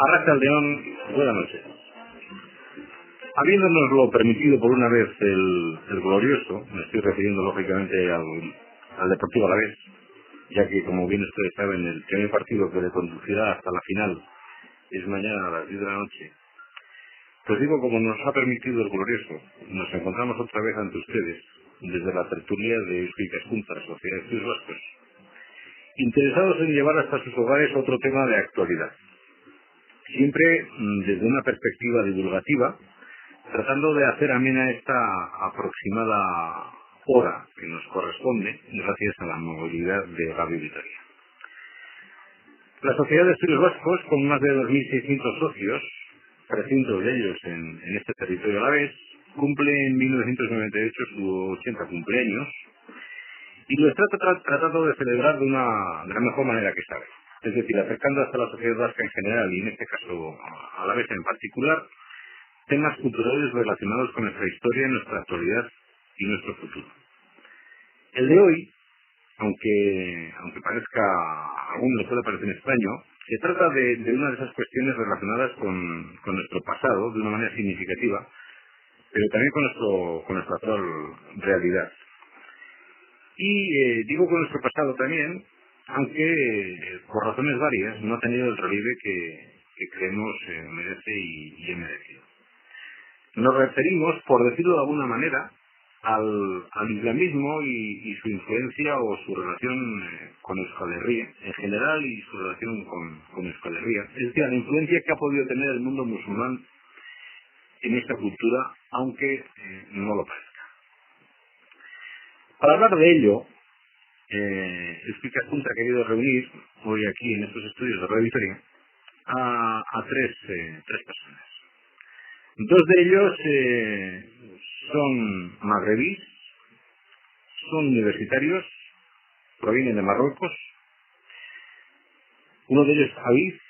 Arrachaldeón, buenas noches. Habiéndonos permitido por una vez el glorioso, me estoy refiriendo lógicamente al Deportivo Alavés, ya que como bien ustedes saben, el primer partido que le conducirá hasta la final es mañana a las 10 de la noche. Pues digo, como nos ha permitido el glorioso, nos encontramos otra vez ante ustedes, desde la tertulia de Eusko Ikaskuntza, Sociedad de Estudios Vascos, interesados en llevar hasta sus hogares otro tema de actualidad. Siempre desde una perspectiva divulgativa, tratando de hacer amena esta aproximada hora que nos corresponde gracias a la movilidad de Radio Vitoria. La Sociedad de Estudios Vascos, con más de 2.600 socios, 300 de ellos en este territorio alavés, cumple en 1998 su 80 cumpleaños y lo está tratando de celebrar de la mejor manera que sabe. Es decir, acercando hasta la sociedad vasca en general y en este caso a la vez en particular, temas culturales relacionados con nuestra historia, nuestra actualidad y nuestro futuro. El de hoy, aunque parezca, a algunos le puede parecer extraño, se trata de una de esas cuestiones relacionadas con nuestro pasado de una manera significativa, pero también con nuestra actual realidad. Y digo con nuestro pasado también, aunque por razones varias no ha tenido el relieve que creemos merece y he merecido. Nos referimos, por decirlo de alguna manera, al islamismo y su influencia o su relación con Euskal Herria en general y su relación con Euskal Herria, es decir, la influencia que ha podido tener el mundo musulmán en esta cultura, aunque no lo parezca. Para hablar de ello, Eusko Ikaskuntza ha querido reunir hoy aquí en estos estudios de Radio Vitoria a tres personas. Dos de ellos son magrebíes, son universitarios, provienen de Marruecos. Uno de ellos es Aviv,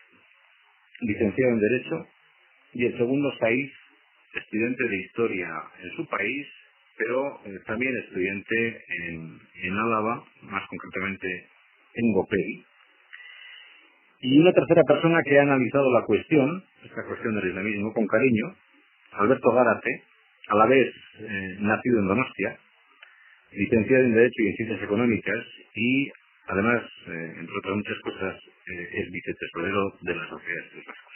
licenciado en Derecho, y el segundo Saif, estudiante de Historia en su país, pero también estudiante en Álava, más concretamente en Gopegi. Y una tercera persona que ha analizado esta cuestión del islamismo con cariño, Alberto Gárate, a la vez nacido en Donostia, licenciado en Derecho y en Ciencias Económicas y además, entre otras muchas cosas, es vicetesorero de la Sociedad de Estudios Vascos.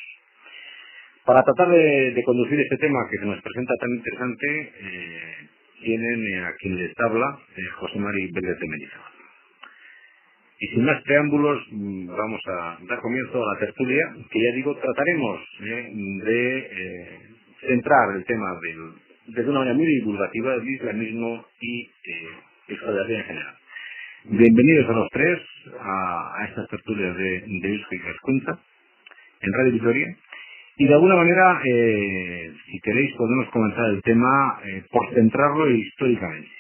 Para tratar de conducir este tema que se nos presenta tan interesante, tienen a quien les habla, José Mari Vélez de Mendizábal. Y sin más preámbulos, vamos a dar comienzo a la tertulia, que ya digo, trataremos de centrar el tema de una manera muy divulgativa del islamismo y Euskal Herria en general. Bienvenidos a los tres a estas tertulias de Eusko Ikaskuntza en Radio Vitoria. Y de alguna manera, si queréis, podemos comenzar el tema por centrarlo históricamente.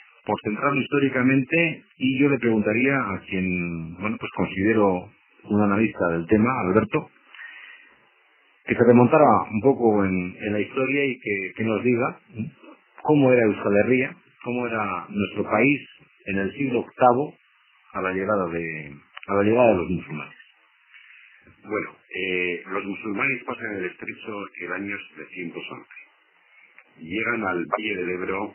Y yo le preguntaría a quien, pues considero un analista del tema, Alberto, que se remontara un poco en la historia y que nos diga cómo era Euskal Herria, cómo era nuestro país en el siglo VIII a la llegada de los musulmanes. Bueno, los musulmanes pasan el estrecho el año 711. Llegan al Valle del Ebro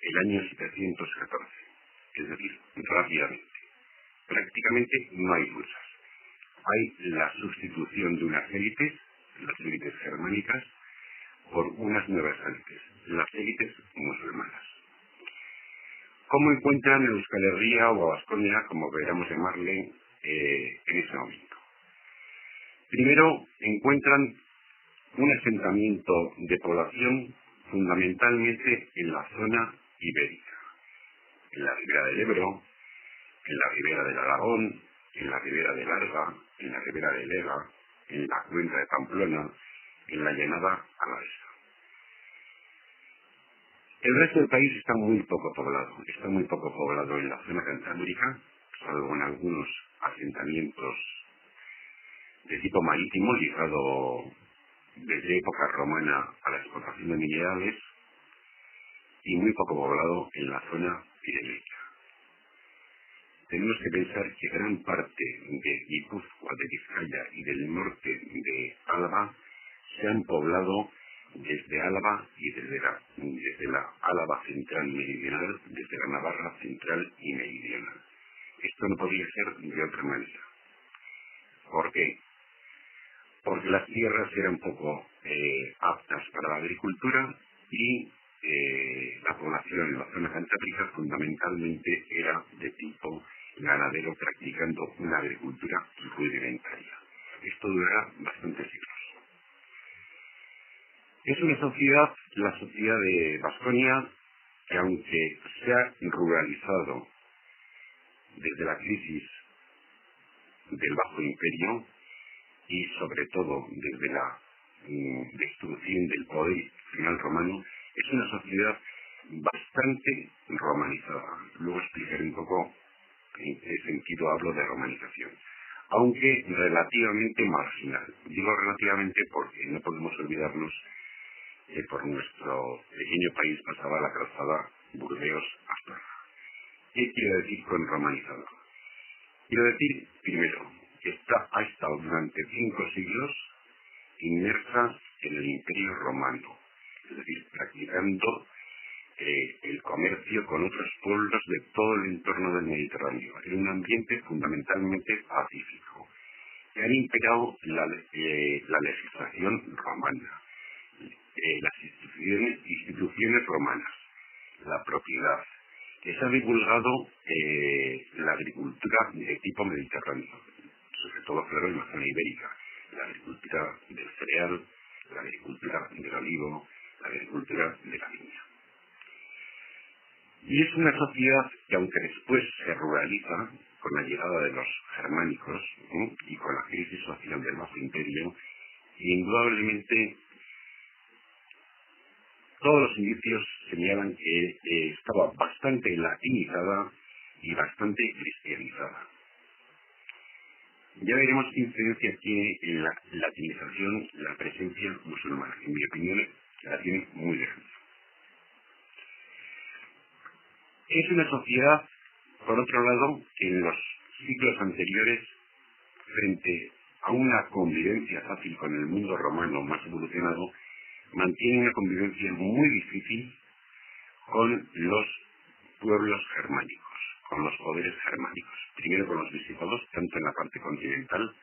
el año 714, es decir, rápidamente. Prácticamente no hay fuerzas. Hay la sustitución de unas élites, las élites germánicas, por unas nuevas élites, las élites musulmanas. ¿Cómo encuentran Euskal Herria o Baskonia, como queramos llamarle, en ese momento? Primero, encuentran un asentamiento de población fundamentalmente en la zona ibérica, en la ribera del Ebro, en la ribera del Aragón, en la ribera del Arga, en la ribera del Ega, en la cuenca de Pamplona, en la llanada alavesa. El resto del país está muy poco poblado en la zona cantábrica, salvo en algunos asentamientos de tipo marítimo ligado desde época romana a la explotación de minerales, y muy poco poblado en la zona pirenaica. Tenemos que pensar que gran parte de Guipúzcoa, de Vizcaya y del norte de Álava se han poblado desde Álava y desde la Álava central y meridional, desde la Navarra central y meridional. Esto no podría ser de otra manera. ¿Por qué? Porque las tierras eran poco aptas para la agricultura y la población en la zona cantábrica fundamentalmente era de tipo ganadero, practicando una agricultura rudimentaria. Esto durará bastantes siglos. Es una sociedad, la sociedad de Baskonia, que aunque se ha ruralizado desde la crisis del Bajo Imperio y sobre todo desde la destrucción del poder final romano, es una sociedad bastante romanizada. Luego explicaré un poco en qué sentido hablo de romanización, aunque relativamente marginal. Digo relativamente porque no podemos olvidarnos que por nuestro pequeño país pasaba la calzada Burdeos-Astorga. ¿Qué quiero decir con romanizado? Quiero decir, primero, que ha estado durante 5 siglos inmersa en el Imperio Romano, es decir, practicando el comercio con otros pueblos de todo el entorno del Mediterráneo, en un ambiente fundamentalmente pacífico. Que han imperado la legislación romana, las instituciones romanas, la propiedad, que se ha divulgado la agricultura de tipo mediterráneo, sobre todo claro en la zona ibérica, la agricultura del cereal, la agricultura del olivo, la agricultura de la viña. Y es una sociedad que, aunque después se ruraliza con la llegada de los germánicos y con la crisis social del Bajo Imperio, indudablemente todos los indicios señalan que estaba bastante latinizada y bastante cristianizada. Ya veremos qué incidencia tiene en la latinización la presencia musulmana. En mi opinión, la tiene muy grande. Es una sociedad, por otro lado, que en los siglos anteriores, frente a una convivencia fácil con el mundo romano más evolucionado, mantiene una convivencia muy difícil con los pueblos germánicos, con los poderes germánicos. Primero con los visigodos, tanto en la parte continental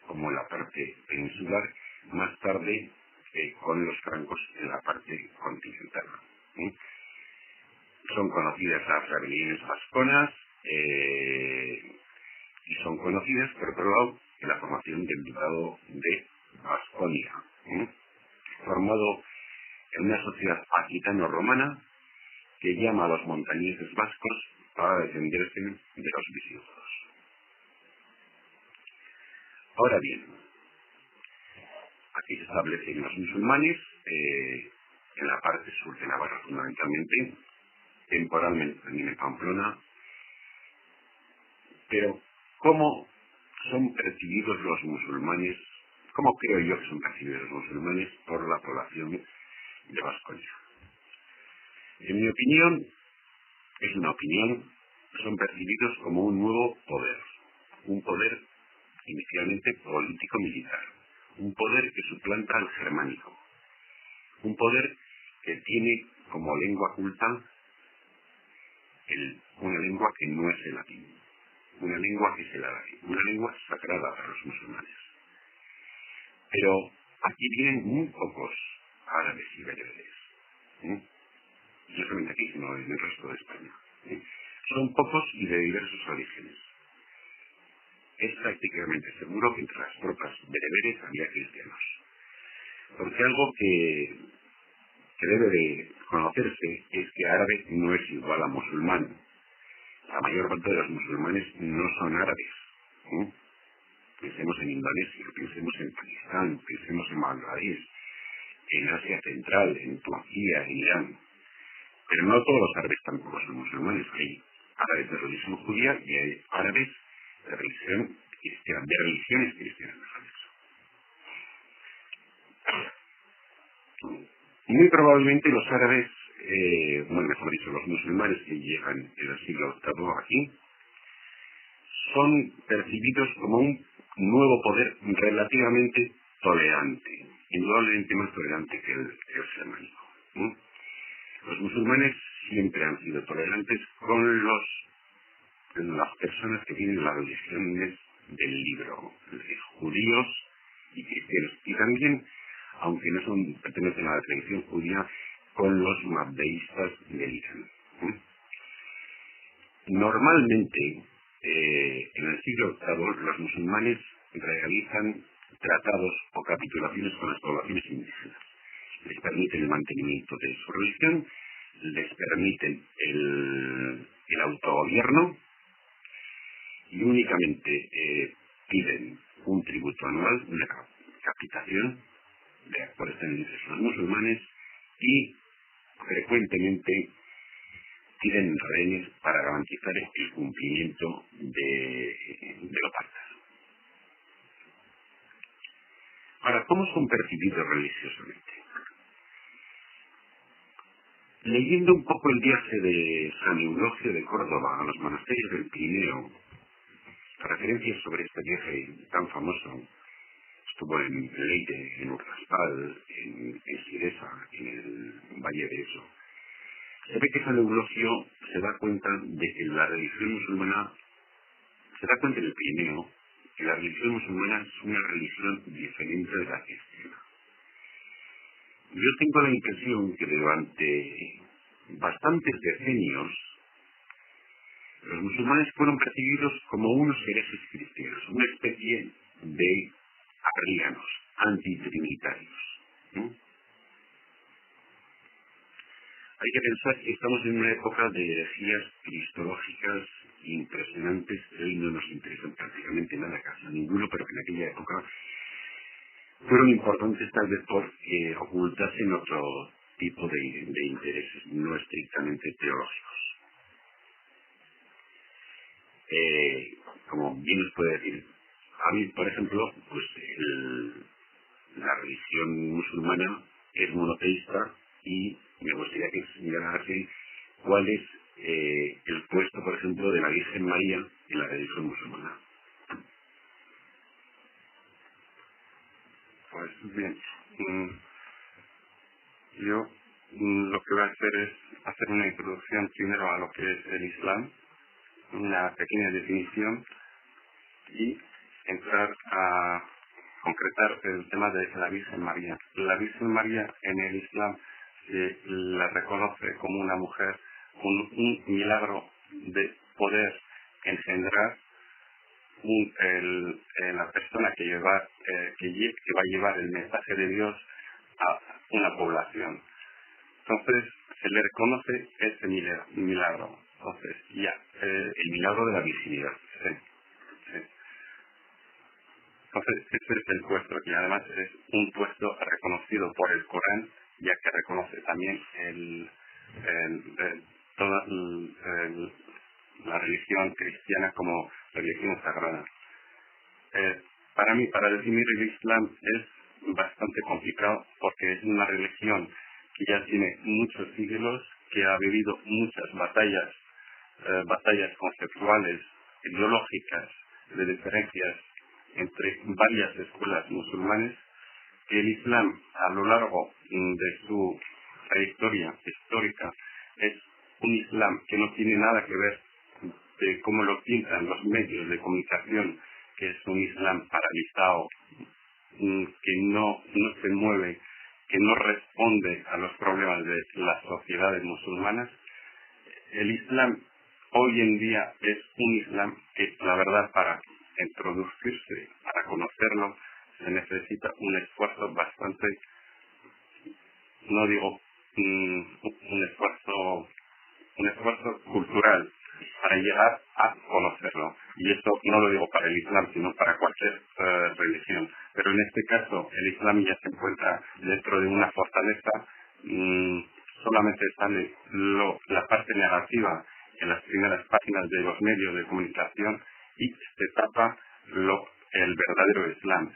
como en la parte peninsular, más tarde con los francos en la parte continental. Son conocidas las rebeliones vasconas y son conocidas, por otro lado, en la formación del Ducado de Baskonia, formado en una sociedad aquitano-romana que llama a los montañeses vascos para defenderse de los visigodos. Ahora bien, aquí se establecen los musulmanes en la parte sur de Navarra fundamentalmente, temporalmente también en Pamplona, pero ¿cómo son percibidos los musulmanes? ¿Cómo creo yo que son percibidos los musulmanes por la población de Baskonia? En mi opinión, es una opinión, son percibidos como un nuevo poder, un poder inicialmente político-militar, un poder que suplanta al germánico, un poder que tiene como lengua culta una lengua que no es el latín, una lengua que es el árabe, una lengua sagrada para los musulmanes. Pero aquí vienen muy pocos árabes y bereberes, no solamente aquí, sino en el resto de España. Son pocos y de diversos orígenes. Es prácticamente seguro que entre las tropas bereberes había cristianos. Porque algo que debe de conocerse es que árabe no es igual a musulmán. La mayor parte de los musulmanes no son árabes. Pensemos en Indonesia, pensemos en Pakistán, pensemos en Bangladesh, en Asia Central, en Turquía, en Irán. Pero no todos los árabes tampoco son musulmanes. Hay árabes de religión judía y hay árabes de religión cristiana, de religiones cristianas, mejor dicho. Muy probablemente los árabes, mejor dicho, los musulmanes que llegan en el siglo VIII aquí, son percibidos como un nuevo poder relativamente tolerante, indudablemente más tolerante que el germánico. Los musulmanes siempre han sido tolerantes con las personas que tienen las religiones del libro, judíos y cristianos, y también, aunque no pertenecen a la tradición judía, con los mabdeístas del Irán. Normalmente, en el siglo VIII, los musulmanes realizan tratados o capitulaciones con las poblaciones indígenas. Les permiten el mantenimiento de su religión, les permiten el autogobierno y únicamente piden un tributo anual, una capitación por estar en los musulmanes, y frecuentemente piden rehenes para garantizar el cumplimiento de los pactos. Ahora, ¿cómo son percibidos religiosamente? Leyendo un poco el viaje de San Eulogio de Córdoba a los monasterios del Pirineo, referencias sobre este viaje tan famoso, estuvo en Leire, en Urraspal, en Siresa, en el Valle de Eso. Se ve que San Eulogio se da cuenta de que la religión musulmana, se da cuenta en el Pirineo, que la religión musulmana es una religión diferente de la cristiana. Yo tengo la impresión que durante bastantes decenios los musulmanes fueron percibidos como unos herejes cristianos, una especie de arrianos, antitrinitarios. Hay que pensar que estamos en una época de herejías cristológicas impresionantes. Hoy no nos interesan prácticamente nada, casi ninguno, pero que en aquella época fueron importantes tal vez por ocultarse otro tipo de intereses, no estrictamente teológicos. Como bien nos puede decir, a mí, por ejemplo, pues la religión musulmana es monoteísta y me gustaría que señalase cuál es el puesto, por ejemplo, de la Virgen María en la religión musulmana. Pues bien, yo lo que voy a hacer es hacer una introducción primero a lo que es el Islam, una pequeña definición y entrar a concretar el tema de la Virgen María. La Virgen María en el Islam se la reconoce como una mujer con un milagro de poder engendrar la persona que va a llevar el mensaje de Dios a una población. Entonces se le reconoce ese milagro. Entonces El milagro de la virginidad. sí. Entonces ese es el puesto, que además es un puesto reconocido por el Corán, ya que reconoce también toda la religión cristiana como religión sagrada. Para mí, para definir el Islam es bastante complicado porque es una religión que ya tiene muchos siglos, que ha vivido muchas batallas conceptuales, ideológicas, de diferencias entre varias escuelas musulmanes, que el Islam a lo largo de su trayectoria histórica es un Islam que no tiene nada que ver de cómo lo pintan los medios de comunicación, que es un Islam paralizado, que no se mueve, que no responde a los problemas de las sociedades musulmanas. El Islam hoy en día es un Islam que, la verdad, para introducirse, para conocerlo, se necesita un esfuerzo bastante no digo un esfuerzo cultural para llegar a conocerlo. Y esto no lo digo para el Islam, sino para cualquier religión. Pero en este caso, el Islam ya se encuentra dentro de una fortaleza. Solamente sale la parte negativa en las primeras páginas de los medios de comunicación y se tapa el verdadero Islam.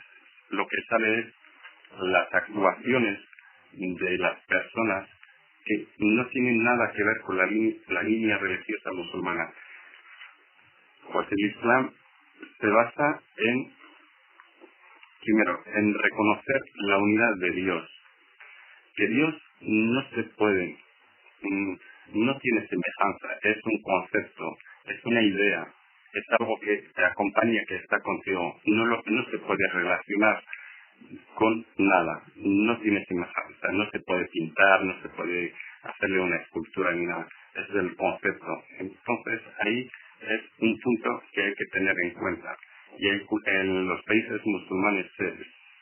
Lo que sale es las actuaciones de las personas que no tienen nada que ver con la línea religiosa musulmana. Pues el Islam se basa primero, en reconocer la unidad de Dios. Que Dios no se puede, no tiene semejanza, es un concepto, es una idea, es algo que te acompaña, que está contigo. No se puede relacionar con nada, no tiene semejanza, no se puede pintar, no se puede hacerle una escultura ni nada, es el concepto. Entonces ahí es un punto que hay que tener en cuenta. Y en los países musulmanes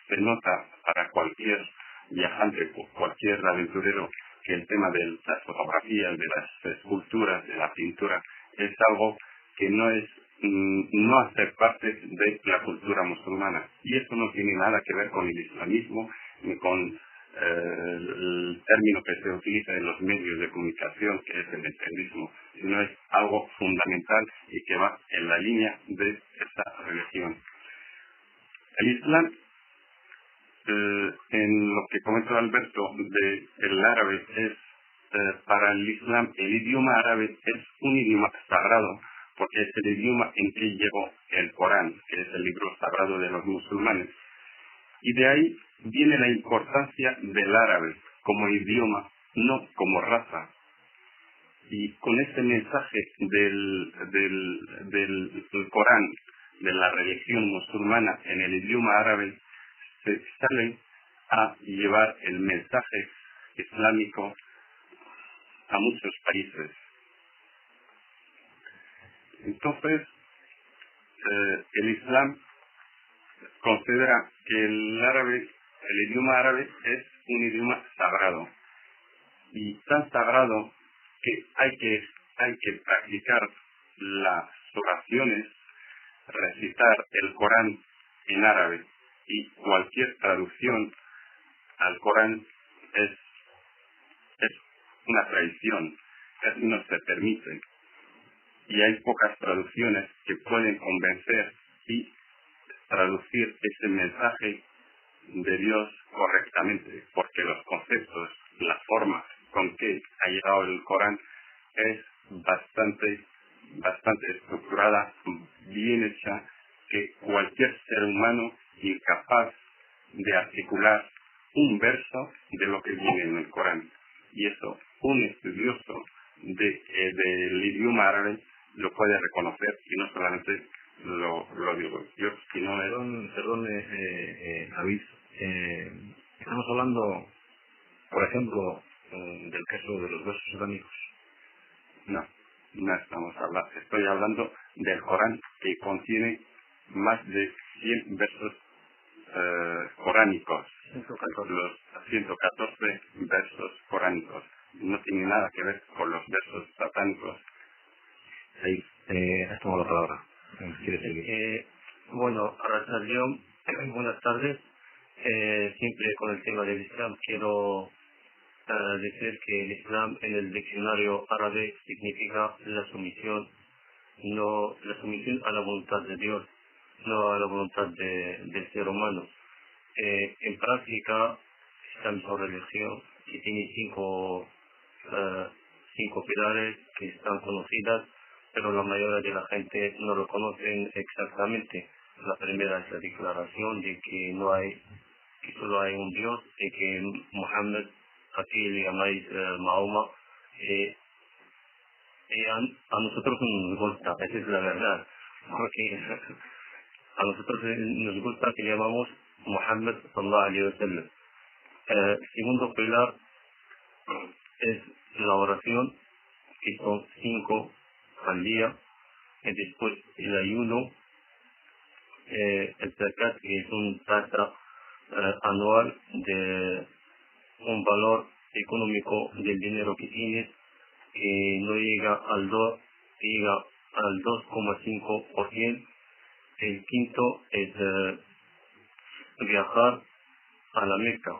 se nota para cualquier viajante, cualquier aventurero, que el tema de las fotografías, de las esculturas, de la pintura, es algo que no hace parte de la cultura musulmana. Y eso no tiene nada que ver con el islamismo, ni con el término que se utiliza en los medios de comunicación, que es el enterismo, sino es algo fundamental y que va en la línea de esa religión. El Islam, en lo que comentó Alberto del árabe, para el Islam el idioma árabe es un idioma sagrado, porque es el idioma en que llegó el Corán, que es el libro sagrado de los musulmanes. Y de ahí viene la importancia del árabe como idioma, no como raza. Y con este mensaje del Corán, de la religión musulmana en el idioma árabe, se sale a llevar el mensaje islámico a muchos países. Entonces, el Islam considera que el idioma árabe es un idioma sagrado, y tan sagrado que hay que practicar las oraciones, recitar el Corán en árabe, y cualquier traducción al Corán es una traición, casi no se permite. Y hay pocas traducciones que pueden convencer y traducir ese mensaje de Dios correctamente, porque los conceptos, la forma con que ha llegado el Corán es bastante estructurada, bien hecha, que cualquier ser humano incapaz de articular un verso de lo que viene en el Corán. Y eso, un estudioso del idioma árabe lo puede reconocer, y no solamente lo digo yo, sino Perdón, David, estamos hablando, por ejemplo, del caso de los versos islámicos. No estamos hablando, estoy hablando del Corán, que contiene más de 100 versos coránicos, 114. los 114 versos coránicos. No tiene nada que ver con los versos satánicos. Ahí, has tomado la palabra. ¿Quieres seguir? Bueno, Arasalión, buenas tardes. Siempre con el tema del Islam quiero decir que el Islam en el diccionario árabe significa la sumisión a la voluntad de Dios, no a la voluntad del ser humano. En práctica, esta misma religión, que tiene cinco pilares que están conocidas, pero la mayoría de la gente no lo conocen exactamente. La primera es la declaración de que solo hay un Dios, y que Muhammad, aquí le llamáis Mahoma, a nosotros nos gusta, esa es la verdad, porque a nosotros nos gusta que llamamos Muhammad sallallahu alaihi wasallam. Segundo pilar es la oración, que son 5 al día, y después el ayuno, el zakat, que es un tasa anual de un valor económico del dinero que tienes, que no llega llega al 2,5%. El quinto es viajar a la Meca.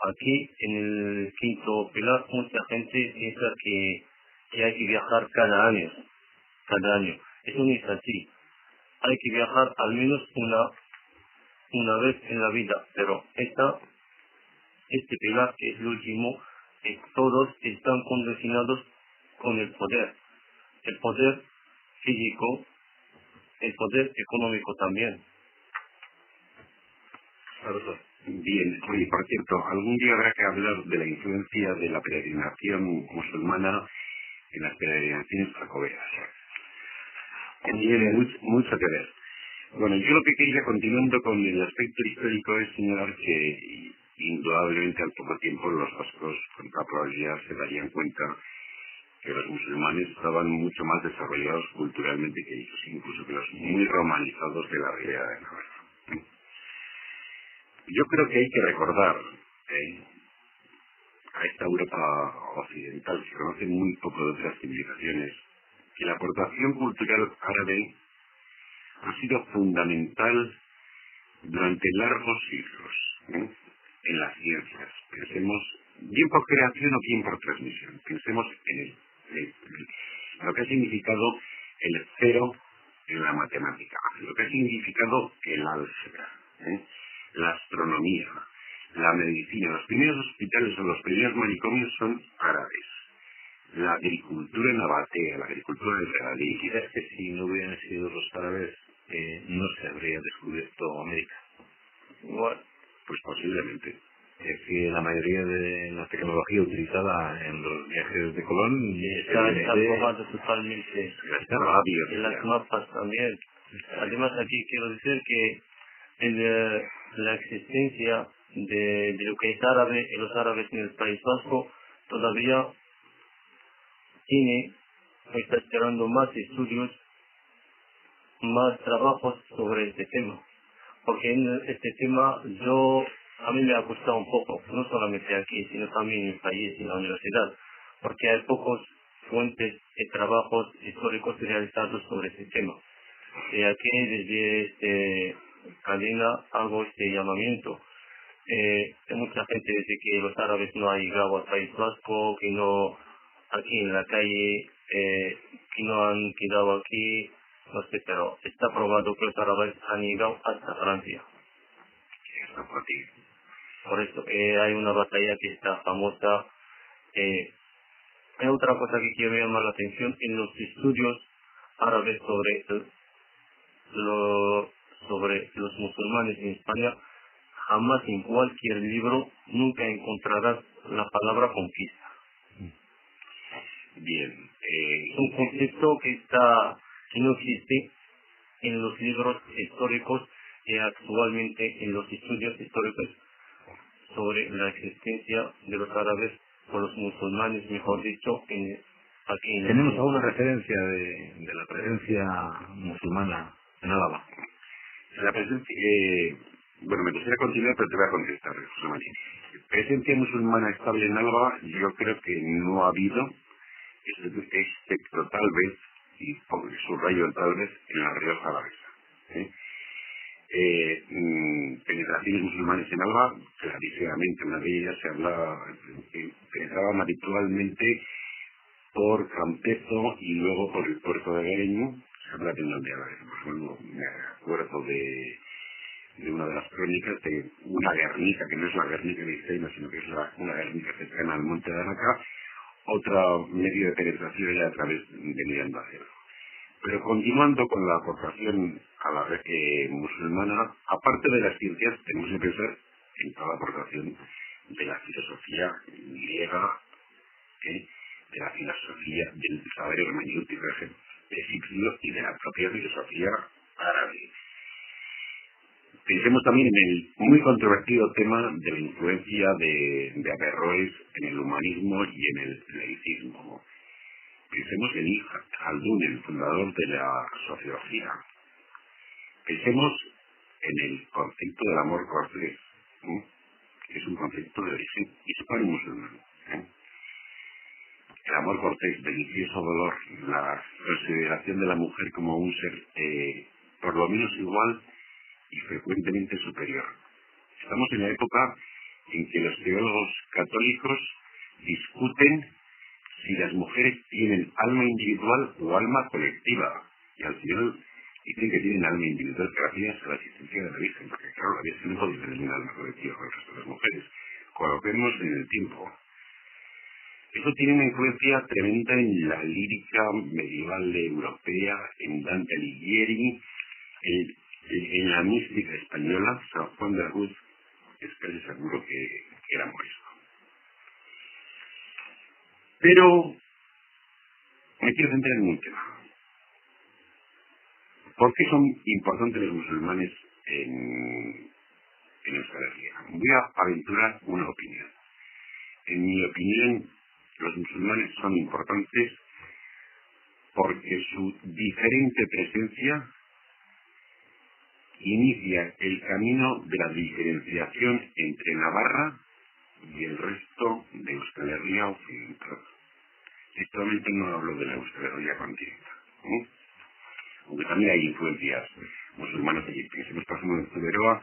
Aquí, en el quinto pilar, mucha gente piensa que hay que viajar cada año. Eso no es así. Hay que viajar al menos una vez en la vida, pero este pilar, que es el último, todos están condicionados con el poder físico, el poder económico también. Bien, oye, por cierto, algún día habrá que hablar de la influencia de la peregrinación musulmana en las peregrinaciones jacobeas. Tiene mucho que ver. Bueno, yo lo que quería, continuando con el aspecto histórico, es señalar que indudablemente al poco tiempo los vascos con toda probabilidad se darían cuenta que los musulmanes estaban mucho más desarrollados culturalmente que ellos, incluso que los muy romanizados de la Ribera de Navarra. Yo creo que hay que recordar a esta Europa occidental, que conoce muy poco de otras civilizaciones, que la aportación cultural árabe ha sido fundamental durante largos siglos en las ciencias. Pensemos, bien por creación o bien por transmisión, pensemos en lo que ha significado el cero en la matemática, lo que ha significado el álgebra, la astronomía, la medicina. Los primeros hospitales o los primeros manicomios son árabes. La agricultura nabatea, la agricultura del regadío. Quizás que si no hubieran sido los árabes, no se habría descubierto América. Bueno, pues posiblemente. Es que la mayoría de la tecnología utilizada en los viajes de Colón está probado totalmente. Está radio. En las mapas también. Además, aquí quiero decir que la existencia de lo que es árabe y los árabes en el País Vasco todavía está esperando más estudios, más trabajos sobre este tema. Porque en este tema a mí me ha costado un poco, no solamente aquí, sino también en el país y en la universidad, porque hay pocos fuentes de trabajos históricos realizados sobre este tema. Y aquí desde esta cadena hago este llamamiento. Mucha gente dice que los árabes no han llegado al País Vasco, que no aquí en la calle, que no han quedado aquí, no sé, pero está probado que los árabes han llegado hasta Francia. Por eso hay una batalla que está famosa. Hay otra cosa que quiero llamar la atención en los estudios árabes sobre los musulmanes en España. Jamás en cualquier libro nunca encontrarás la palabra conquista. Bien. Es un concepto que no existe en los libros históricos y actualmente en los estudios históricos sobre la existencia de los árabes o los musulmanes, mejor dicho, aquí en Tenemos alguna referencia de la presencia musulmana en Álava. La presencia, bueno, me gustaría continuar, pero te voy a contestar, José María. Presencia musulmana estable en Álava, yo creo que no ha habido, excepto tal vez, y subrayo tal vez, en la Rioja Alavesa. Penetraciones musulmanes en Álava, clarísimamente, una de ellas se hablaba, penetraban habitualmente por Campezo y luego por el puerto de Guereño. Se habla de una de me acuerdo de una de las crónicas de una Guernica, que no es la Guernica de Iseina, sino que es una Guernica cercana al monte de Anaca, otra medio de penetración era a través de Miranda Cero. Pero continuando con la aportación a la red musulmana, aparte de las ciencias, tenemos que pensar en toda la aportación de la filosofía griega, de la filosofía del saber hermenéutico egipcio y de la propia filosofía árabe. Pensemos también en el muy controvertido tema de la influencia de Averroes en el humanismo y en el laicismo. Pensemos en Ibn Khaldun, el fundador de la sociología. Pensemos en el concepto del amor cortés, que es un concepto de origen hispano-musulmán. cortés, delicioso dolor, la consideración de la mujer como un ser por lo menos igual y frecuentemente superior. Estamos en la época en que los teólogos católicos discuten si las mujeres tienen alma individual o alma colectiva. Y al final dicen que tienen alma individual gracias a la existencia de la Virgen, porque claro, la Virgen no puede tener un alma colectiva con el resto de las mujeres. Coloquemos en el tiempo. Eso tiene una influencia tremenda en la lírica medieval europea, en Dante Alighieri, en la mística española. San Juan de Arús es casi seguro que era morisco. Pero me quiero centrar en un tema. ¿Por qué son importantes los musulmanes en Euskal Herria? Voy a aventurar una opinión. En mi opinión, los musulmanes son importantes porque su diferente presencia inicia el camino de la diferenciación entre Navarra y el resto de Euskal Herria occidental. Actualmente no hablo de la Euskal Herria continental, aunque también hay influencias musulmanas allí. Pensemos, por ejemplo, en Zuberoa,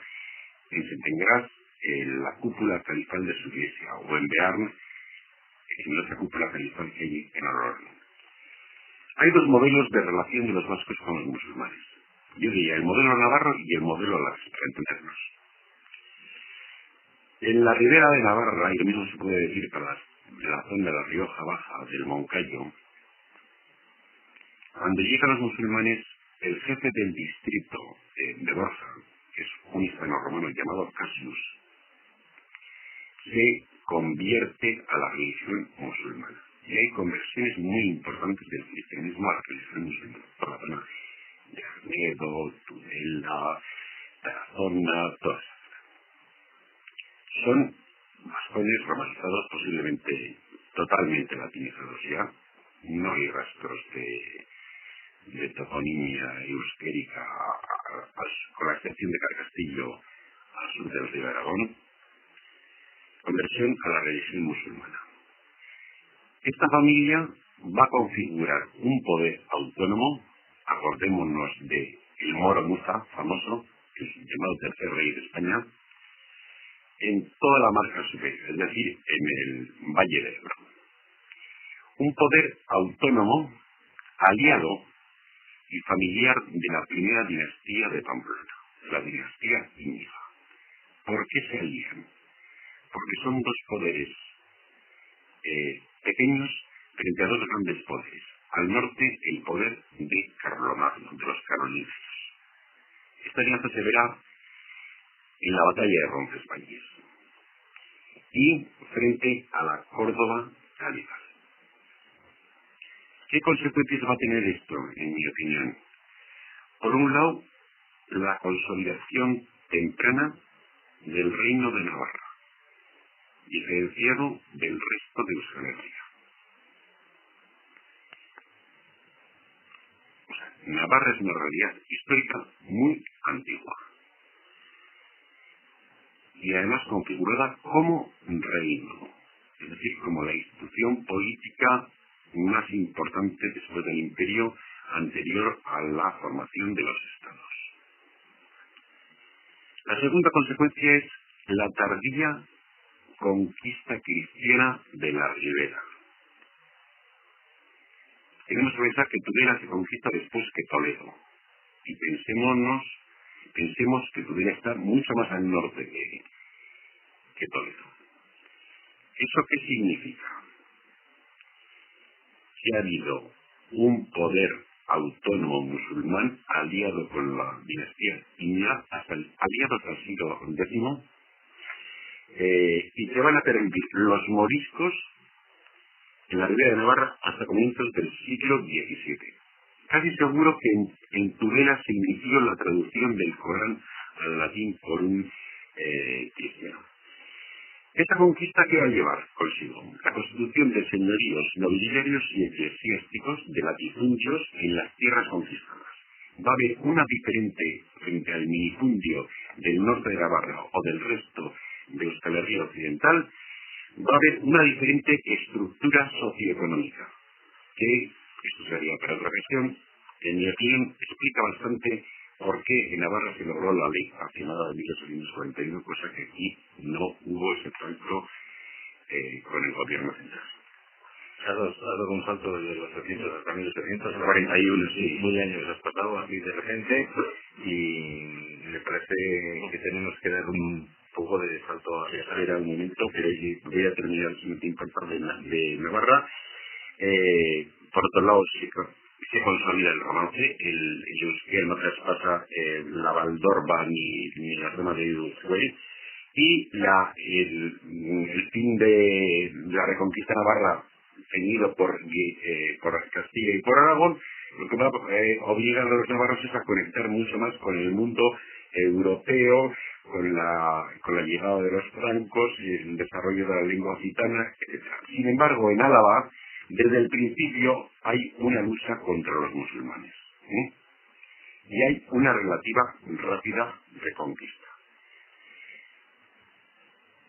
en Sentengras, en la cúpula califal de su iglesia, o en Bearn, en otra cúpula califal que hay en Olorn. Hay dos modelos de relación de los vascos con los musulmanes. Yo diría el modelo navarro y el modelo alavés, para entendernos. En la ribera de Navarra, y lo mismo se puede decir para la zona de la Rioja Baja, del Moncayo, cuando llegan los musulmanes, el jefe del distrito de Borja, que es un hispano-romano llamado Cassius, se convierte a la religión musulmana. Y hay conversiones muy importantes del cristianismo a la religión musulmana, por la zona de Arnedo, Tudela, Tarazona, todas. Son vascones romanizados, posiblemente totalmente latinizados ya. No hay rastros de toponimia euskérica, con la excepción de Carcastillo, al sur del río Aragón. Conversión a la religión musulmana. Esta familia va a configurar un poder autónomo, acordémonos de el Moro Muza, famoso, el llamado tercer rey de España, en toda la marca superior, es decir, en el Valle del Ebro. Un poder autónomo, aliado y familiar de la primera dinastía de Pamplona, la dinastía Íñiga. ¿Por qué se alían? Porque son dos poderes pequeños frente a dos grandes poderes. Al norte, el poder de Carlomagno, de los carolingios. Esta alianza se verá en la batalla de Roncesvalles y frente a la Córdoba califa. ¿Qué consecuencias va a tener esto, en mi opinión? Por un lado, la consolidación temprana del reino de Navarra, diferenciado del resto de Euskal Herria. Navarra es una realidad histórica muy antigua y además configurada como reino, es decir, como la institución política más importante después del imperio anterior a la formación de los estados. La segunda consecuencia es la tardía conquista cristiana de la ribera. Tenemos que pensar que Tudela se conquista después que Toledo. Y pensemos que Tudela está mucho más al norte que Toledo. ¿Eso qué significa? Que ha habido un poder autónomo musulmán aliado con la dinastía Íñiga, aliados al siglo X, y se van a permitir los moriscos en la ribera de Navarra hasta comienzos del siglo XVII. Casi seguro que en Tudela se inició la traducción del Corán al latín por un cristiano. ¿Esta conquista qué va a llevar consigo? La constitución de señoríos nobiliarios y eclesiásticos de latifundios en las tierras conquistadas. Va a haber una diferente frente al minifundio del norte de Navarra o del resto de Euskal Herria occidental. Va a haber una diferente estructura socioeconómica. que, esto sería para otra cuestión, en mi opinión explica bastante por qué en Navarra se logró la ley accionada de 1841, cosa que aquí no hubo ese salto con el gobierno central. Ha dado un salto de los 700 hasta 1841, sí. Muy años has pasado así de repente y me parece que tenemos que dar un poco de salto hacia atrás. Espera un momento, pero voy a terminar el siguiente impacto de Navarra. Por otro lado, se consolida el romance, el euskera no traspasa la Valdorba ni la zona de Uduzue, y el fin de la reconquista navarra ceñido por Castilla y por Aragón, lo que va a obligar a los navarros es a conectar mucho más con el mundo europeo, con la llegada de los francos y el desarrollo de la lengua gitana, etc. Sin embargo, en Álava, desde el principio hay una lucha contra los musulmanes, y hay una relativa rápida reconquista.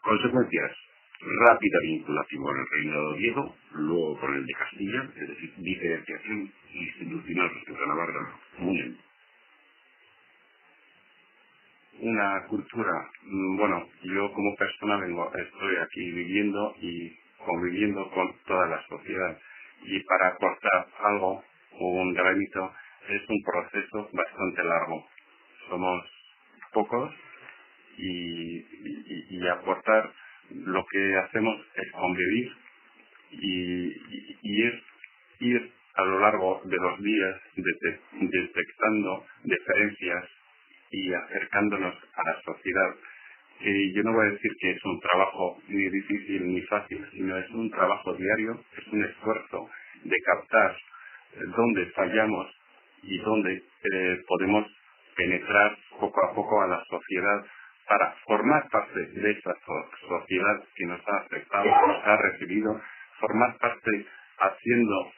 Consecuencias: rápida vinculación con el reinado de Diego, luego con el de Castilla, es decir, diferenciación institucional respecto a Navarra, muy bien. Una cultura, bueno, yo como persona estoy aquí viviendo y conviviendo con toda la sociedad, y para aportar algo o un granito es un proceso bastante largo. Somos pocos y aportar, lo que hacemos es convivir y es ir a lo largo de los días detectando diferencias y acercándonos a la sociedad. Yo no voy a decir que es un trabajo ni difícil ni fácil, sino es un trabajo diario, es un esfuerzo de captar dónde fallamos y dónde podemos penetrar poco a poco a la sociedad para formar parte de esa sociedad que nos ha aceptado, que nos ha recibido, formar parte haciendo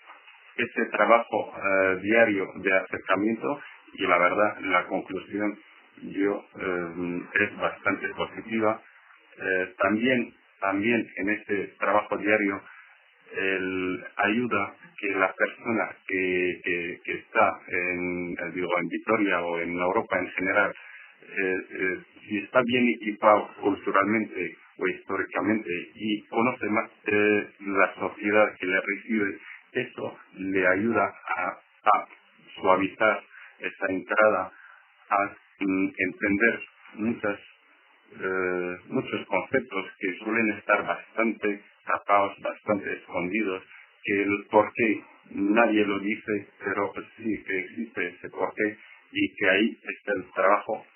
ese trabajo diario de acercamiento, y la verdad, la conclusión es bastante positiva. También en este trabajo diario ayuda que la persona que está en Vitoria o en Europa en general, si está bien equipado culturalmente o históricamente y conoce más la sociedad que le recibe, eso le ayuda a suavizar esa entrada, a entender muchos conceptos que suelen estar bastante tapados, bastante escondidos, que el porqué nadie lo dice, pero sí que existe ese porqué, y que ahí está el trabajo,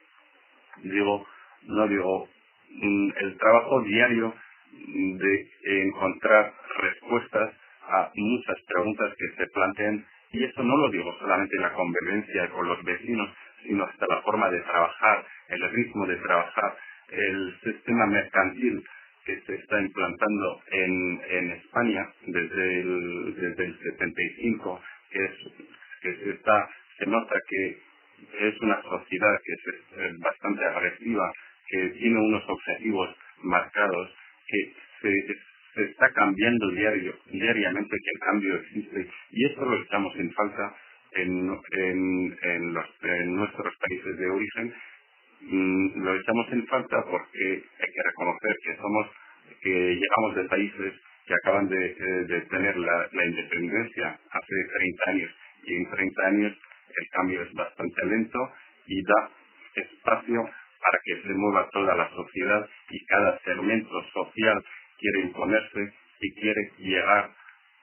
el trabajo diario de encontrar respuestas a muchas preguntas que se plantean. Y eso no lo digo solamente en la convivencia con los vecinos, sino hasta la forma de trabajar, el ritmo de trabajar, el sistema mercantil que se está implantando en España desde el 75, se nota que es una sociedad que es bastante agresiva, que tiene unos objetivos marcados, que se está cambiando diariamente, que el cambio existe, y esto lo echamos en falta en nuestros países de origen. Lo echamos en falta porque hay que reconocer que llegamos de países que acaban de tener la independencia hace 30 años, y en 30 años el cambio es bastante lento y da espacio para que se mueva toda la sociedad, y cada segmento social quiere imponerse y quiere llegar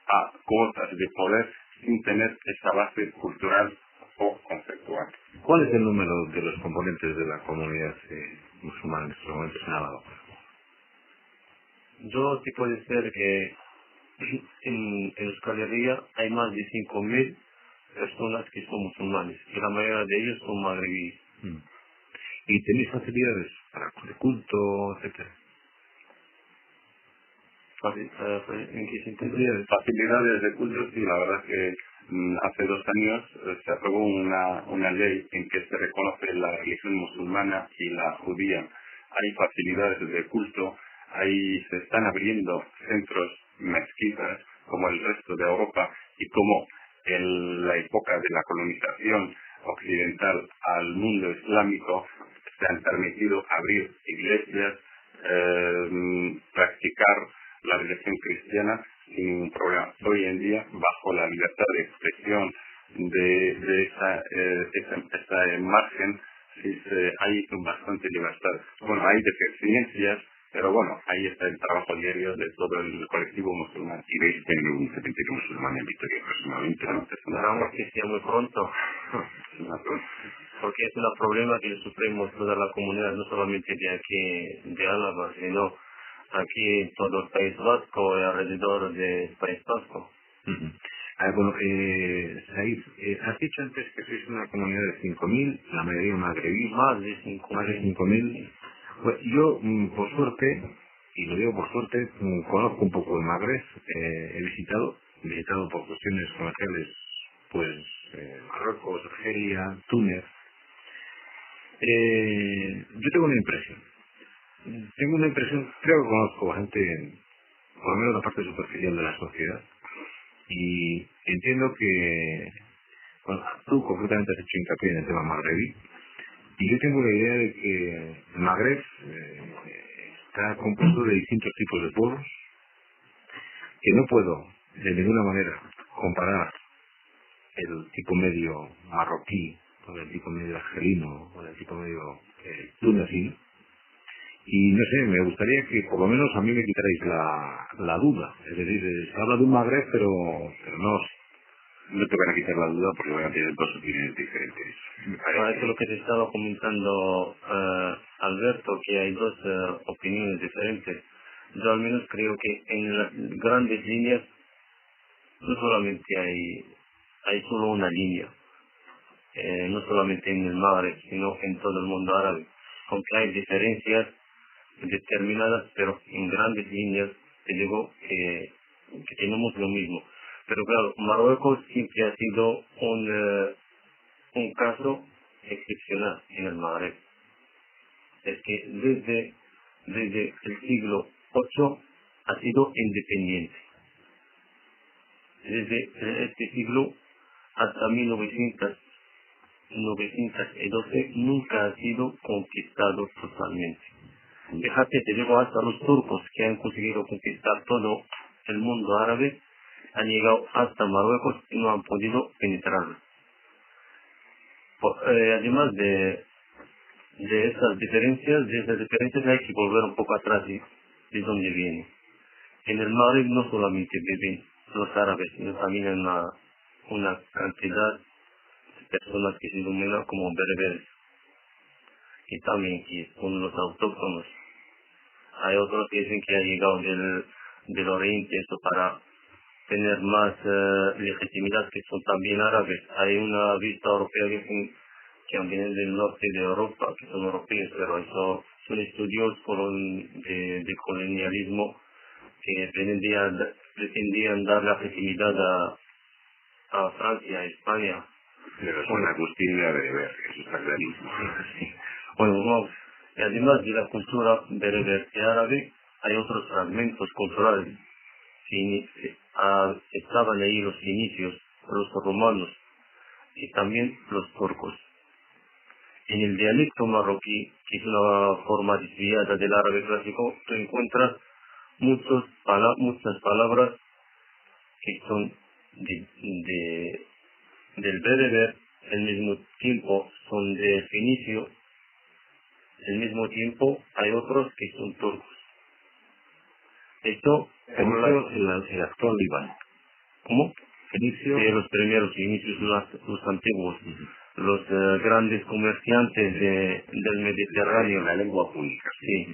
a cuotas de poder sin tener esa base cultural o conceptual. ¿Cuál es el número de los componentes de la comunidad musulmana en estos momentos en Álava? Yo sí puede ser que en Euskal Herria hay más de 5.000 personas que son musulmanes, y la mayoría de ellos son magrebíes. ¿Y tenéis facilidades para el culto, etcétera? ¿En qué sentido? Facilidades de culto, sí, la verdad que hace 2 años se aprobó una ley en que se reconoce la religión musulmana y la judía. Hay facilidades de culto, ahí se están abriendo centros, mezquitas, como el resto de Europa, y cómo en la época de la colonización occidental al mundo islámico se han permitido abrir iglesias, practicar la religión cristiana sin ningún problema. Hoy en día, bajo la libertad de expresión de esa margen, sí hay bastante libertad. Bueno, hay deficiencias, pero bueno, ahí está el trabajo diario de todo el colectivo musulmán. Y veis que hay un cementerio musulmán en Vitoria aproximadamente, ¿no? Esperamos que sea muy pronto, porque es un problema que sufrimos toda la comunidad, no solamente de aquí, de Álava, sino aquí en todo el País Vasco y alrededor del País Vasco. Bueno, Said, has dicho antes que sois una comunidad de 5.000, la mayoría magrebí. Más de 5.000. Pues yo, por suerte, y lo digo por suerte, conozco un poco el Magreb, he visitado por cuestiones comerciales, pues, Marruecos, Argelia, Túnez. Yo tengo una impresión, creo que conozco gente, por lo menos la parte superficial de la sociedad, y entiendo que, bueno, tú concretamente has hecho hincapié en el tema magrebí, y yo tengo la idea de que el Magreb está compuesto de distintos tipos de pueblos, que no puedo de ninguna manera comparar el tipo medio marroquí con el tipo medio argelino, con el tipo medio tunecino. Y no sé, me gustaría que por lo menos a mí me quitarais la duda. Es decir, se habla de un Magreb, pero no te van a quitar la duda porque van a tener dos opiniones diferentes. Eso es lo que te estaba comentando Alberto, que hay dos opiniones diferentes. Yo al menos creo que en las grandes líneas no solamente hay solo una línea, no solamente en el Magreb, sino en todo el mundo árabe, aunque hay diferencias determinadas, pero en grandes líneas te digo que tenemos lo mismo. Pero claro, Marruecos siempre ha sido un caso excepcional en el Magreb. Es que desde el siglo VIII ha sido independiente. Desde este siglo hasta 1912 nunca ha sido conquistado totalmente. Fíjate, te digo, hasta los turcos que han conseguido conquistar todo el mundo árabe han llegado hasta Marruecos y no han podido penetrarlo. Además de esas diferencias hay que volver un poco atrás de dónde viene. En el Magreb no solamente viven los árabes, sino también hay una cantidad de personas que se denominan como bereberes, que también que son los autóctonos. Hay otros que dicen que ha llegado del oriente, eso para tener más legitimidad, que son también árabes. Hay una vista europea que vienen del norte de Europa, que son europeos, pero eso son estudios de colonialismo que pretendían dar la legitimidad a Francia, a España. Pero son Agustín y Bereber, eso está clarísimo. Bueno, y además de la cultura bereber y árabe, hay otros fragmentos culturales. Estaban ahí los inicios, los romanos y también los turcos. En el dialecto marroquí, que es una forma desviada del árabe clásico, tú encuentras muchas palabras que son del bereber, al mismo tiempo son de fenicio, al mismo tiempo hay otros que son turcos. Esto el actual Líbano. ¿Cómo? Fenicio. De los primeros inicios, los antiguos, los grandes comerciantes del Mediterráneo. La lengua pública. Sí.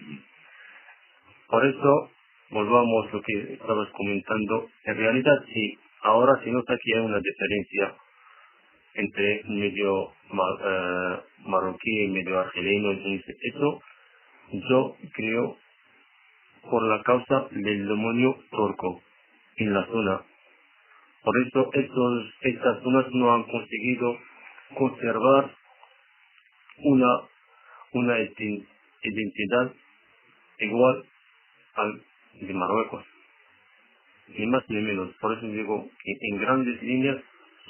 Por eso, volvamos a lo que estabas comentando. En realidad, sí, ahora se nota que hay una diferencia entre medio marroquí y medio argelino. Entonces, eso yo creo por la causa del dominio turco en la zona. Por eso estas zonas no han conseguido conservar una identidad igual al de Marruecos. ni más ni menos. Por eso digo que en grandes líneas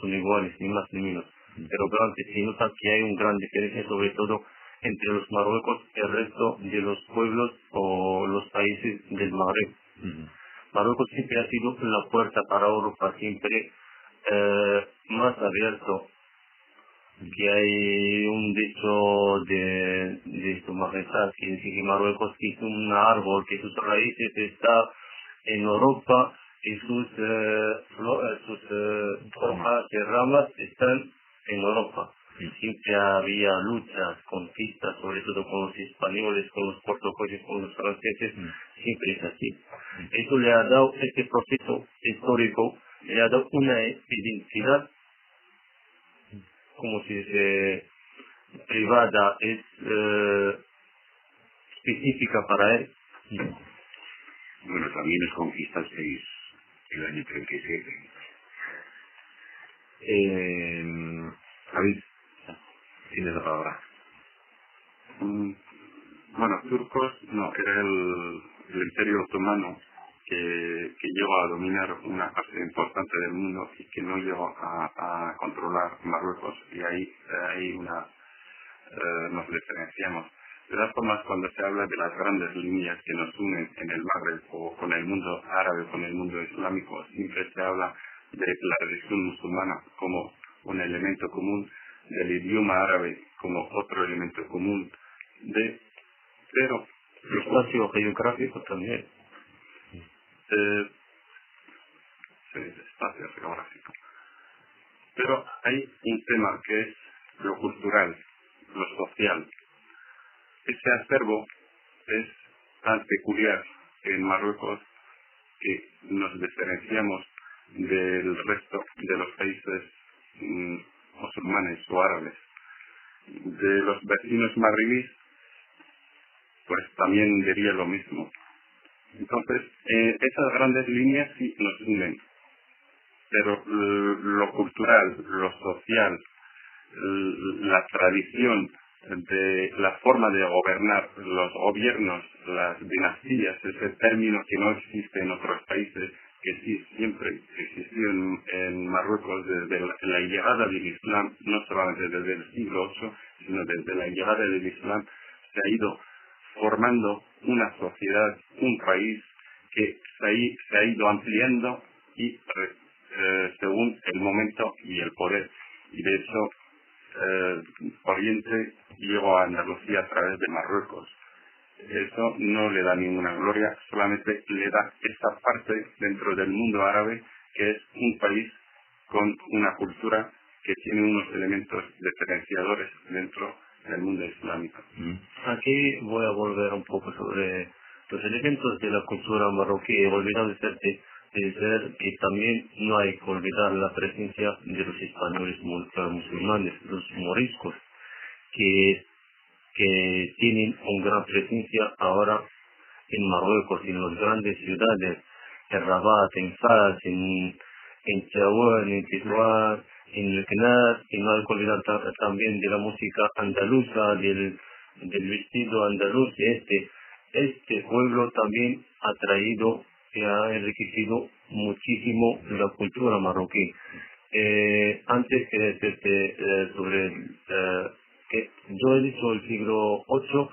son iguales, ni más ni menos. Pero claro que se nota que hay una gran diferencia, sobre todo entre los Marruecos y el resto de los pueblos o los países del Magreb. Marruecos siempre ha sido la puerta para Europa, siempre más abierto. Que hay un dicho de su majestad que dice que Marruecos es un árbol, que sus raíces están en Europa y sus hojas y ramas están en Europa. Siempre había luchas, conquistas, sobre todo con los españoles, con los portugueses, con los franceses, siempre es así. Eso le ha dado, este proceso histórico, le ha dado una identidad, como si dice, privada, es específica para él. Bueno, también les conquistasteis el año 37. David, tienes la palabra. Bueno, turcos, no, era el Imperio Otomano que llegó a dominar una parte importante del mundo y que no llegó a controlar Marruecos, y ahí nos diferenciamos. De todas formas, cuando se habla de las grandes líneas que nos unen en el Magreb o con el mundo árabe, con el mundo islámico, siempre se habla de la religión musulmana como un elemento común, del idioma árabe como otro elemento común, pero el espacio geográfico también. Espacio geográfico. Pero hay un tema que es lo cultural, lo social. Ese acervo es tan peculiar en Marruecos que nos diferenciamos del resto de los países musulmanes o árabes. De los vecinos magrebíes, pues también diría lo mismo. Entonces, esas grandes líneas sí nos unen, pero lo cultural, lo social, la tradición de la forma de gobernar, los gobiernos, las dinastías, ese término que no existe en otros países, que sí siempre existió en Marruecos desde la llegada del Islam, no solamente desde el siglo VIII, sino desde la llegada del Islam, se ha ido formando una sociedad, un país que se ha ido ampliando y según el momento y el poder. Y de hecho, Oriente llegó a Andalucía a través de Marruecos. Eso no le da ninguna gloria, solamente le da esa parte dentro del mundo árabe, que es un país con una cultura que tiene unos elementos diferenciadores dentro del mundo islámico. Aquí voy a volver un poco sobre los elementos de la cultura marroquí. He olvidado decir que también no hay que olvidar la presencia de los españoles musulmanes, los moriscos, que tienen una gran presencia ahora en Marruecos, en las grandes ciudades, en Rabat, en Fas, en Chaouán, en Tetuán, en el Knas, y no hay que olvidar también de la música andaluza, del vestido andaluz. Este pueblo también ha traído y ha enriquecido muchísimo la cultura marroquí. Antes que decirte sobre que yo he dicho el siglo VIII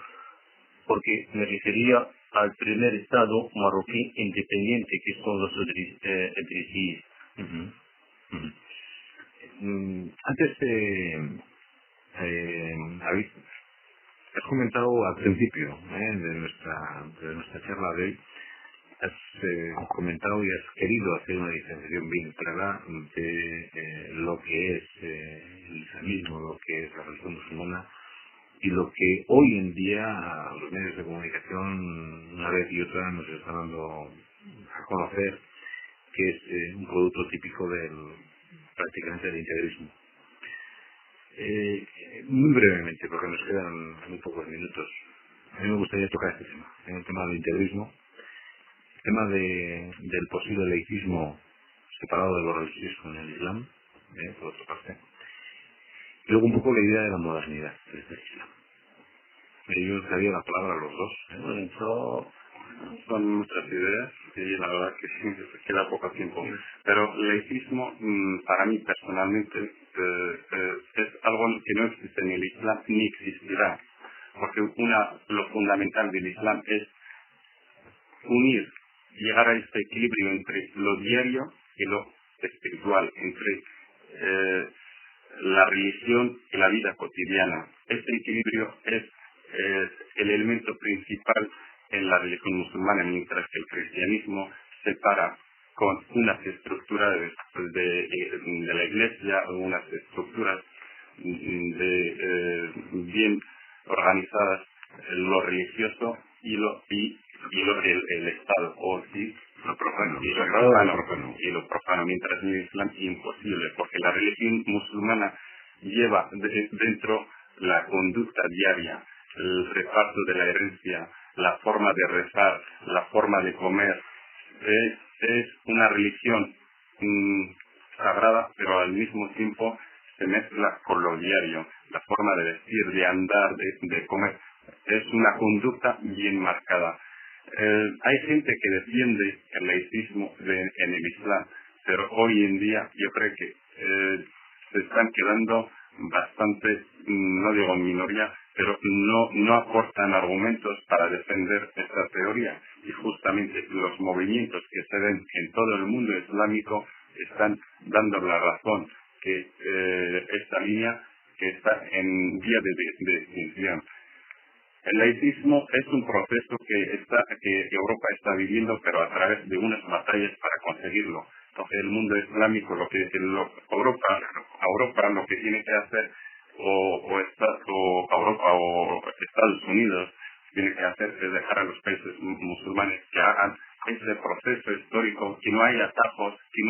porque me refería al primer estado marroquí independiente, que son los edrisíes. Antes, David, has comentado al principio de nuestra charla de hoy, has comentado y has querido hacer una diferenciación bien clara de lo que es el islamismo, lo que es la religión musulmana y lo que hoy en día los medios de comunicación una vez y otra nos están dando a conocer, que es un producto típico prácticamente del integrismo. Muy brevemente, porque nos quedan muy pocos minutos, a mí me gustaría tocar este tema, el tema del integrismo, el tema del posible laicismo separado de lo religioso en el Islam, por otra parte, y luego un poco la idea de la modernidad desde el Islam. Yo daría la palabra a los dos. Bueno, yo son muchas ideas y la verdad que sí, queda poco tiempo. Pero laicismo, para mí personalmente, es algo que no existe en el Islam ni existirá. Porque lo fundamental del Islam es unir, llegar a este equilibrio entre lo diario y lo espiritual, entre la religión y la vida cotidiana. Este equilibrio es el elemento principal en la religión musulmana, mientras que el cristianismo separa con unas estructuras de la iglesia, unas estructuras bien organizadas, lo religioso y el Estado, o sí, lo profano, y lo profano, mientras en el Islam es imposible, porque la religión musulmana lleva dentro la conducta diaria, el reparto de la herencia, la forma de rezar, la forma de comer. Es una religión sagrada, pero al mismo tiempo se mezcla con lo diario, la forma de vestir, de andar, de comer. Es una conducta bien marcada. Hay gente que defiende el laicismo en el Islam, pero hoy en día yo creo que se están quedando bastante, no digo en minoría, pero no aportan argumentos para defender esta teoría. Y justamente los movimientos que se ven en todo el mundo islámico están dando la razón que esta línea que está en vía de extinción. El laicismo es un proceso que Europa está viviendo, pero a través de unas batallas para conseguirlo. Entonces el mundo islámico, Europa lo que tiene que hacer, o Europa o Estados Unidos tiene que hacer es dejar a los países musulmanes que hagan ese proceso histórico, que no haya atajos, que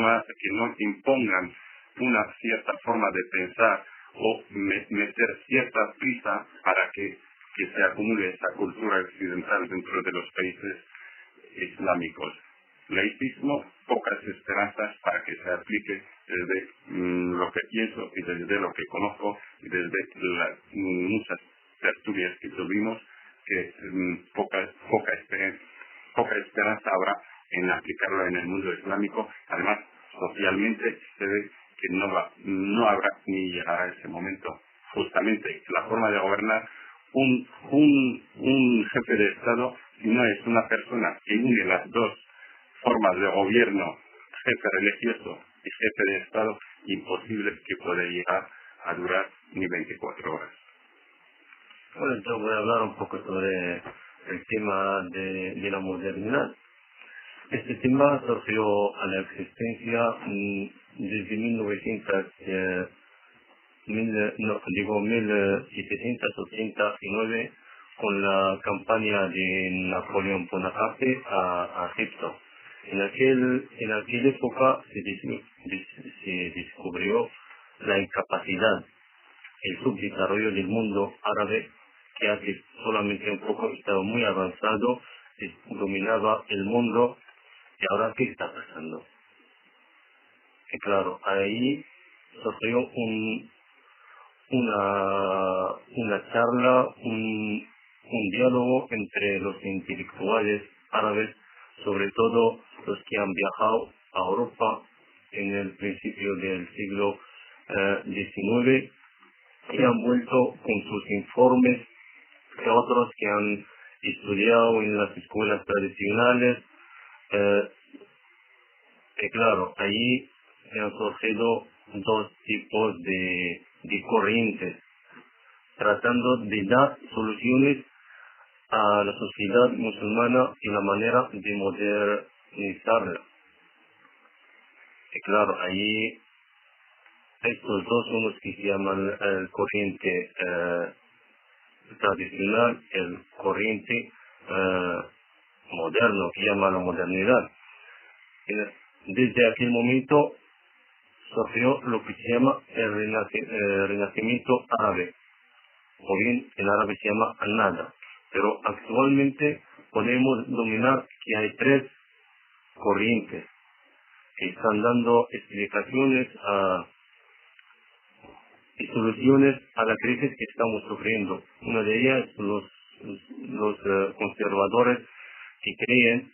no impongan una cierta forma de pensar o meter cierta prisa para que se acumule esa cultura occidental dentro de los países islámicos. Laicismo, pocas esperanzas para que se aplique desde lo que pienso y desde lo que conozco y desde las muchas tertulias que tuvimos, que poca esperanza habrá en aplicarlo en el mundo islámico. Además, socialmente se ve que no habrá ni llegará a ese momento. Justamente la forma de gobernar un jefe de Estado no es una persona que une las dos formas de gobierno, jefe religioso y jefe de Estado, imposible que pueda llegar a durar ni 24 horas. Bueno, yo voy a hablar un poco sobre el tema de la modernidad. Este tema surgió a la existencia desde 1789 con la campaña de Napoleón Bonaparte a Egipto. En aquella época se descubrió la incapacidad, el subdesarrollo del mundo árabe, que hace solamente un poco estaba muy avanzado, dominaba el mundo. ¿Y ahora qué está pasando? Y claro, ahí surgió una charla, un diálogo entre los intelectuales árabes, sobre todo los que han viajado a Europa en el principio del siglo XIX y han vuelto con sus informes, y otros que han estudiado en las escuelas tradicionales. Y claro, ahí se han surgido dos tipos de corrientes, tratando de dar soluciones a la sociedad musulmana y la manera de modernizarla. Y claro, ahí estos dos son los que se llaman el corriente tradicional, el corriente moderno, que llama la modernidad. Desde aquel momento surgió lo que se llama el renacimiento árabe, o bien en árabe se llama al-Nada. Pero actualmente podemos dominar que hay tres corrientes que están dando explicaciones y soluciones a la crisis que estamos sufriendo. Una de ellas, los conservadores, que creen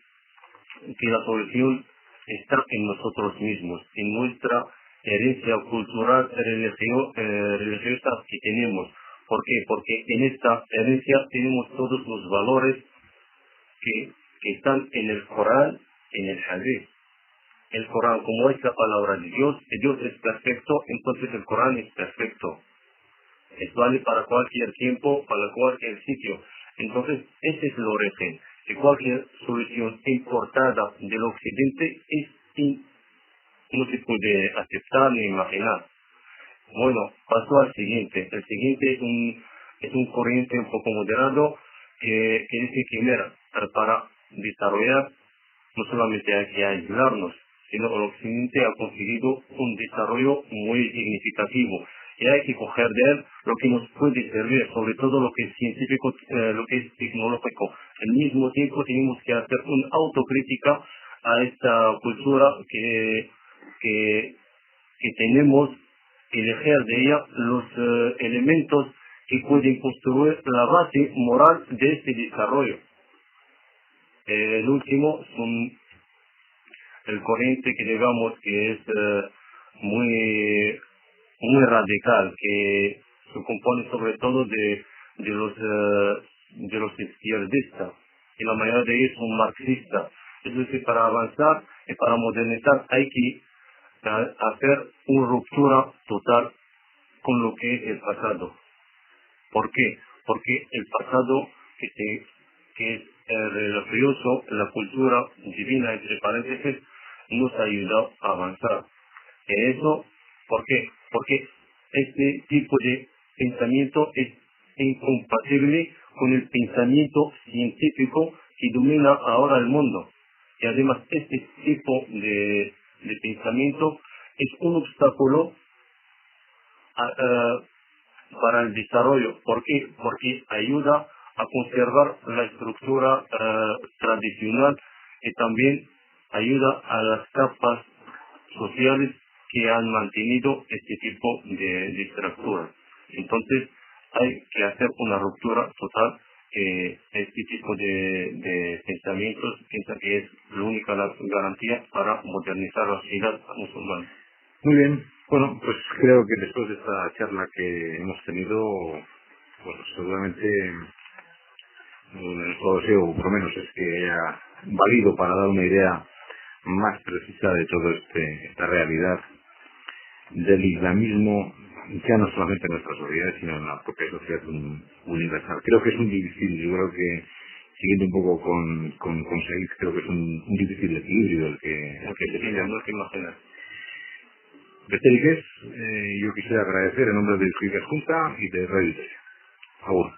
que la solución está en nosotros mismos, en nuestra herencia cultural religiosa que tenemos. ¿Por qué? Porque en esta herencia tenemos todos los valores que están en el Corán, en el Hadith. El Corán, como es la palabra de Dios es perfecto, entonces el Corán es perfecto. Es vale para cualquier tiempo, para cualquier sitio. Entonces, ese es el origen. Y cualquier solución importada del occidente no se puede aceptar ni imaginar. Bueno, paso al siguiente. El siguiente es un corriente un poco moderado que dice que, mira, para desarrollar no solamente hay que aislarnos, sino el occidente ha conseguido un desarrollo muy significativo. Y hay que coger de él lo que nos puede servir, sobre todo lo que es científico, lo que es tecnológico. Al mismo tiempo tenemos que hacer una autocrítica a esta cultura que tenemos y dejar de ella los elementos que pueden construir la base moral de este desarrollo. El último es el corriente que digamos que es muy radical, que se compone sobre todo de los izquierdistas, y la mayoría de ellos son marxistas. Es decir, para avanzar y para modernizar hay que hacer una ruptura total con lo que es el pasado. ¿Por qué? Porque el pasado que es religioso, la cultura divina, entre paréntesis, nos ayuda a avanzar. Y eso, ¿por qué? Porque este tipo de pensamiento es incompatible con el pensamiento científico que domina ahora el mundo. Y además este tipo de pensamiento es un obstáculo para el desarrollo. ¿Por qué? Porque ayuda a conservar la estructura tradicional y también ayuda a las capas sociales que han mantenido este tipo de estructura. Entonces hay que hacer una ruptura total. Este tipo de pensamientos piensa que es la única garantía para modernizar la sociedad musulmana. Muy bien. Bueno, pues creo que después de esta charla que hemos tenido, bueno, seguramente nuestro deseo, por lo menos, es que haya valido para dar una idea más precisa de toda esta realidad del islamismo, ya no solamente en nuestra sociedad, sino en la propia sociedad universal. Creo que es un difícil, yo creo que, siguiendo un poco con Said, creo que es un difícil equilibrio el que se tiene. No te imaginas. Besterik ez, yo quisiera agradecer en nombre de Euskal Junta y de Radio 3. Favor.